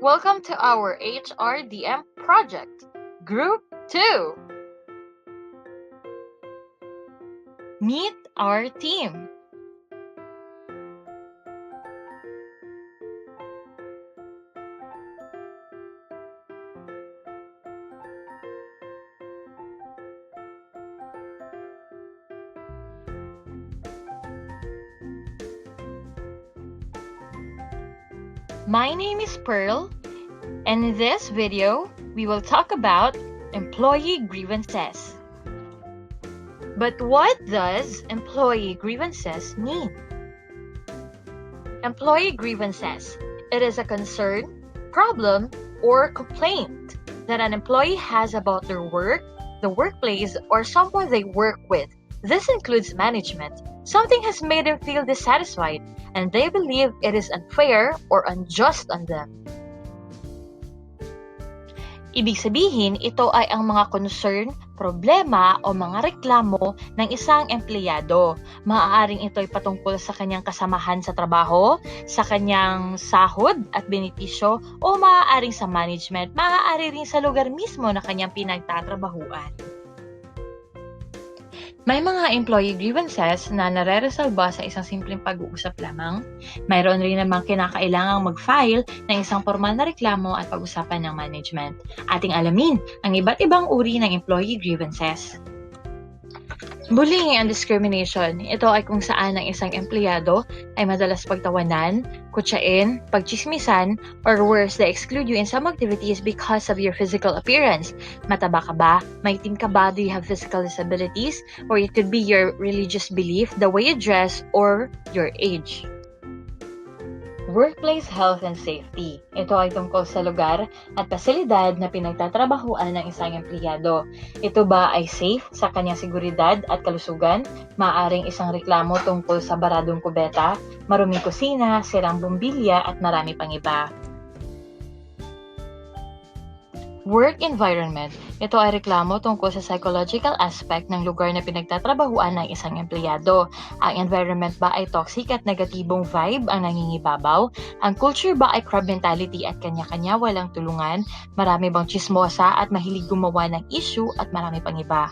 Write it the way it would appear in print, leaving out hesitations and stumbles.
Welcome to our HRDM project, Group 2. Meet our team. My name is Pearl, and in this video, we will talk about employee grievances. But what does employee grievances mean? Employee grievances. It is a concern, problem, or complaint that an employee has about their work, the workplace, or someone they work with. This includes management. Something has made them feel dissatisfied, and they believe it is unfair or unjust on them. Ibig sabihin, ito ay ang mga concern, problema o mga reklamo ng isang empleyado. Maaaring ito ay patungkol sa kanyang kasamahan sa trabaho, sa kanyang sahod at benepisyo, o maaaring sa management, maaari rin sa lugar mismo na kanyang pinagtatrabahuan. May mga employee grievances na nare-resolba sa isang simpleng pag-uusap lamang. Mayroon rin namang kinakailangang mag-file ng isang formal na reklamo at pag-usapan ng management. Ating alamin ang iba't ibang uri ng employee grievances. Bullying and discrimination. Ito ay kung saan ang isang empleyado ay madalas pagtawanan, kutsain, pagchismisan, or worse, they exclude you in some activities because of your physical appearance. Mataba ka ba? Maitim ka ba? Do you have physical disabilities? Or it could be your religious belief, the way you dress, or your age. Workplace health and safety. Ito ay tungkol sa lugar at pasilidad na pinagtatrabahuan ng isang empleyado. Ito ba ay safe sa kanyang seguridad at kalusugan? Maaring isang reklamo tungkol sa baradong kubeta, maruming kusina, sirang bumbilya at marami pang iba. Work environment. Ito ay reklamo tungkol sa psychological aspect ng lugar na pinagtatrabahuan ng isang empleyado. Ang environment ba ay toxic at negatibong vibe ang nangingibabaw? Ang culture ba ay crab mentality at kanya-kanya walang tulungan? Marami bang chismosa at mahilig gumawa ng issue at marami pang iba?